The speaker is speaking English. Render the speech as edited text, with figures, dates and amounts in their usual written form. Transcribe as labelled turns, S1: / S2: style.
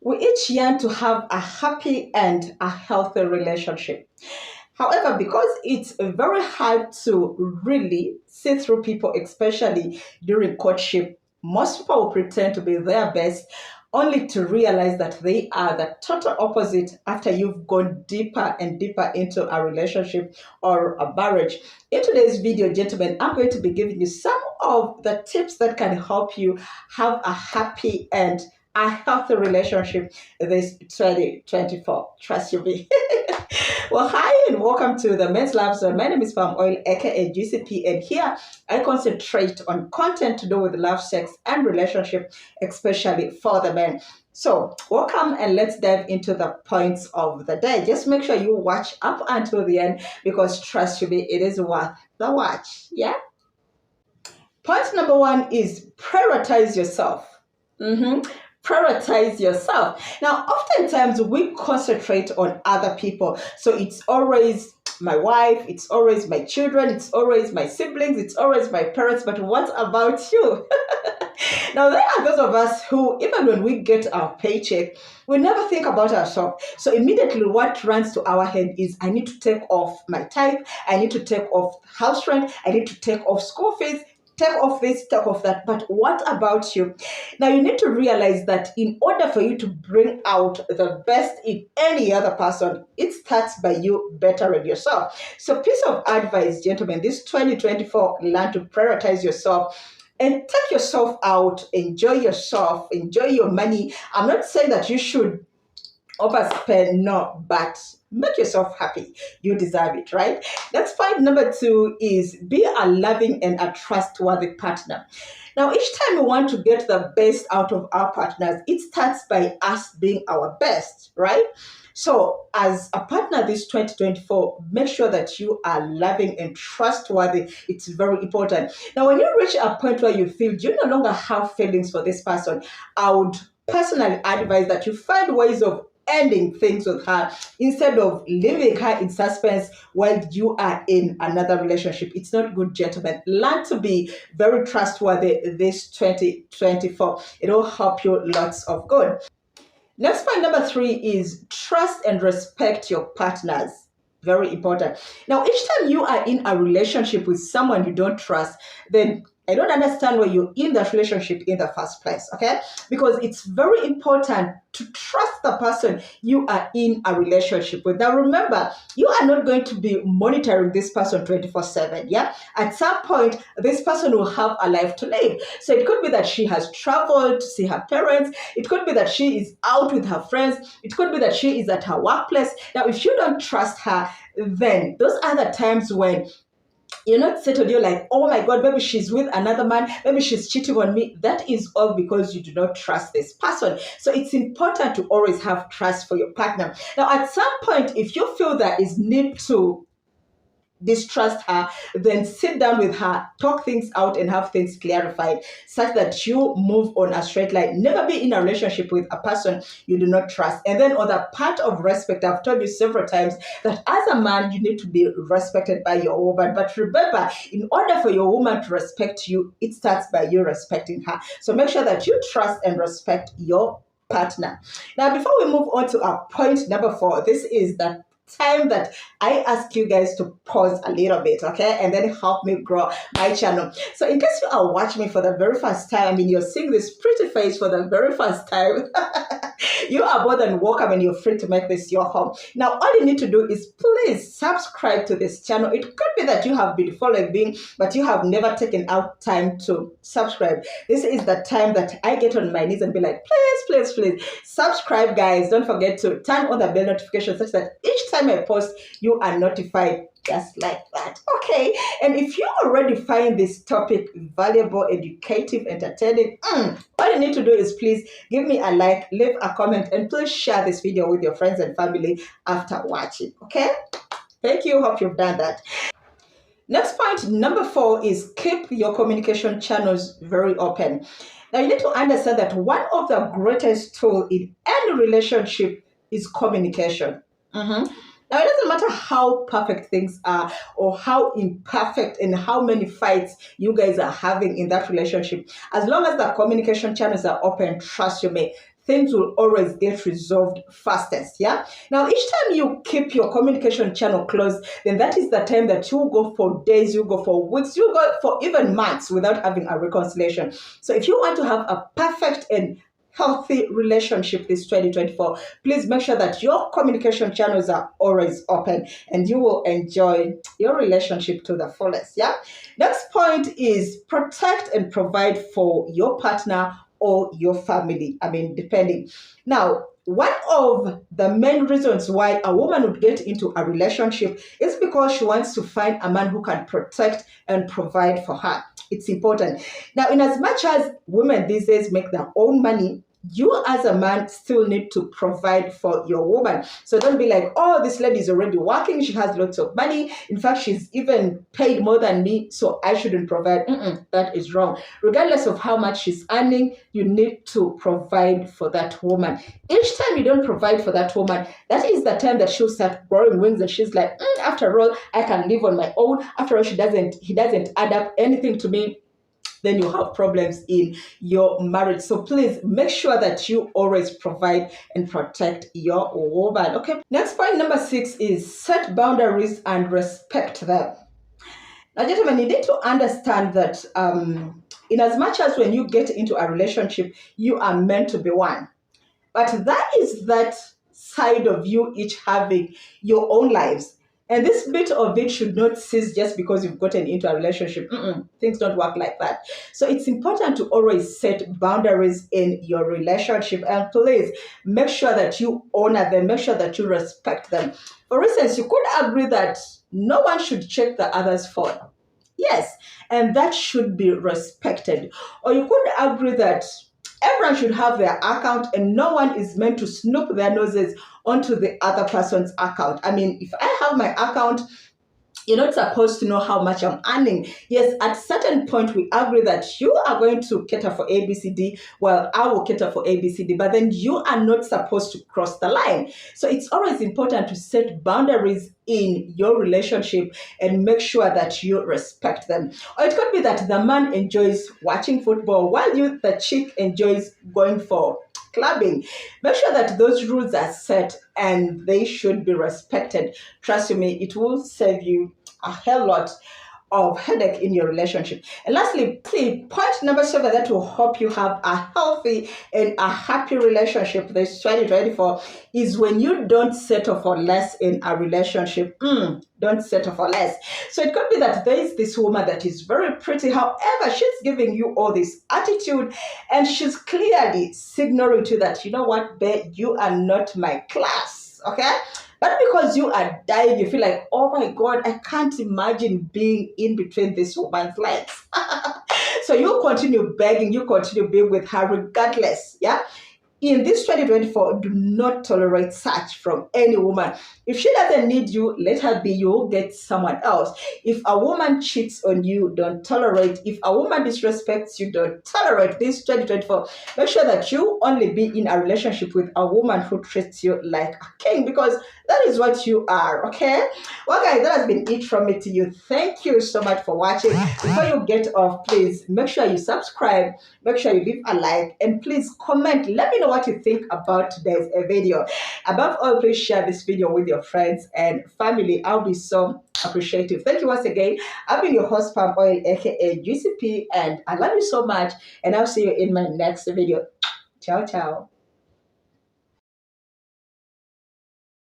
S1: We each yearn to have a happy and a healthy relationship. However, because it's very hard to really see through people, especially during courtship, most people will pretend to be their best only to realize that they are the total opposite after you've gone deeper and deeper into a relationship or a marriage. In today's video, gentlemen, I'm going to be giving you some of the tips that can help you have a happy and a healthy relationship this 2024. Trust you me. Well, hi and welcome to the Men's Love Zone. My name is Palm Oil, aka GCP, and here I concentrate on content to do with love, sex, and relationship, especially for the men. So, welcome and let's dive into the points of the day. Just make sure you watch up until the end because trust me, it is worth the watch. Yeah. Point number one is prioritize yourself. Prioritize yourself. Now, oftentimes we concentrate on other people. So it's always my wife, it's always my children, it's always my siblings, it's always my parents. But what about you? Now, there are those of us who, even when we get our paycheck, we never think about ourselves. So immediately what runs to our head is, I need to take off my tithe, I need to take off house rent, I need to take off school fees, take off this, take off that. But what about you? Now, you need to realize that in order for you to bring out the best in any other person, it starts by you bettering yourself. So, piece of advice, gentlemen, this 2024, learn to prioritize yourself and take yourself out, enjoy yourself, enjoy your money. I'm not saying that you should overspend, no, but make yourself happy. You deserve it, right? Next point number two is be a loving and a trustworthy partner. Now, each time we want to get the best out of our partners, it starts by us being our best, right? So, as a partner this 2024, make sure that you are loving and trustworthy. It's very important. Now, when you reach a point where you feel you no longer have feelings for this person, I would personally advise that you find ways of ending things with her instead of leaving her in suspense while you are in another relationship. It's not good, gentlemen. Learn to be very trustworthy this 2024. It will help you lots of good. Next point number three is trust and respect your partners. Very important. Now, each time you are in a relationship with someone you don't trust, then I don't understand why you're in that relationship in the first place, okay? Because it's very important to trust the person you are in a relationship with. Now, remember, you are not going to be monitoring this person 24/7, yeah? At some point, this person will have a life to live. So it could be that she has traveled to see her parents. It could be that she is out with her friends. It could be that she is at her workplace. Now, if you don't trust her, then those are the times when you're not settled. You're like, oh my God, maybe she's with another man. Maybe she's cheating on me. That is all because you do not trust this person. So it's important to always have trust for your partner. Now, at some point, if you feel there is need to distrust her, then sit down with her, talk things out and have things clarified such that you move on a straight line. Never be in a relationship with a person you do not trust. And then on the part of respect, I've told you several times that as a man, you need to be respected by your woman. But remember, in order for your woman to respect you, it starts by you respecting her. So make sure that you trust and respect your partner. Now, before we move on to our point number four, this is the time that I ask you guys to pause a little bit, okay, and then help me grow my channel. So in case you are watching me for the very first time, I mean, you're seeing this pretty face for the very first time, you are more than welcome and you're free to make this your home. Now, all you need to do is please subscribe to this channel. It could be that you have been following me, but you have never taken out time to subscribe. This is the time that I get on my knees and be like, please, subscribe, guys. Don't forget to turn on the bell notification such that each time I post, you are notified just like that. Okay. And if you already find this topic valuable, educative, entertaining, all you need to do is please give me a like, leave a comment, and please share this video with your friends and family after watching. Okay. Thank you. Hope you've done that. Next point, number four, is keep your communication channels very open. Now, you need to understand that one of the greatest tools in any relationship is communication. Now, it doesn't matter how perfect things are or how imperfect and how many fights you guys are having in that relationship. As long as the communication channels are open, trust you me, things will always get resolved fastest. Yeah. Now, each time you keep your communication channel closed, then that is the time that you go for days, you go for weeks, you go for even months without having a reconciliation. So if you want to have a perfect and healthy relationship this 2024, please make sure that your communication channels are always open and you will enjoy your relationship to the fullest. Yeah. Next point is protect and provide for your partner or your family. I mean, depending. Now, one of the main reasons why a woman would get into a relationship is because she wants to find a man who can protect and provide for her. It's important. Now, in as much as women these days make their own money, you as a man still need to provide for your woman. So don't be like, oh, this lady is already working. She has lots of money. In fact, she's even paid more than me, so I shouldn't provide. That is wrong. Regardless of how much she's earning, you need to provide for that woman. Each time you don't provide for that woman, that is the time that she'll start growing wings and she's like, after all, I can live on my own. After all, he doesn't add up anything to me. Then you have problems in your marriage. So please make sure that you always provide and protect your woman. Okay. Next point, number 6, is set boundaries and respect them. Now, gentlemen, you need to understand that in as much as when you get into a relationship, you are meant to be one. But that is that side of you each having your own lives. And this bit of it should not cease just because you've gotten into a relationship. Things don't work like that. So it's important to always set boundaries in your relationship. And please make sure that you honor them, make sure that you respect them. For instance, you could agree that no one should check the other's phone. Yes, and that should be respected. Or you could agree that everyone should have their account and no one is meant to snoop their noses onto the other person's account. I mean, if I have my account, you're not supposed to know how much I'm earning. Yes, at a certain point, we agree that you are going to cater for ABCD, while I will cater for ABCD, but then you are not supposed to cross the line. So it's always important to set boundaries in your relationship and make sure that you respect them. Or it could be that the man enjoys watching football while you, the chick, enjoys going for clubbing. Make sure that those rules are set and they should be respected. Trust me, it will save you a hell lot of headache in your relationship. And lastly, point number 7 that will help you have a healthy and a happy relationship this 2024 is when you don't settle for less in a relationship. Don't settle for less. So it could be that there is this woman that is very pretty. However, she's giving you all this attitude and she's clearly signaling to you that, you know what, babe, you are not my class. Okay? But because you are dying, you feel like, oh my God, I can't imagine being in between this woman's legs. So you continue begging, you continue being with her regardless. Yeah. In this 2024, do not tolerate such from any woman. If she doesn't need you, let her be. You will get someone else. If a woman cheats on you, don't tolerate. If a woman disrespects you, don't tolerate. This 2024, make sure that you only be in a relationship with a woman who treats you like a king, because that is what you are, okay? Well, guys, that has been it from me to you. Thank you so much for watching. Before you get off, please make sure you subscribe, make sure you leave a like, and please comment. Let me know what you think about today's video. Above all, please share this video with your friends and family. I'll be so appreciative. Thank you once again. I've been your host, Palm Oil, aka GCP, and I love you so much. And I'll see you in my next video. Ciao, ciao.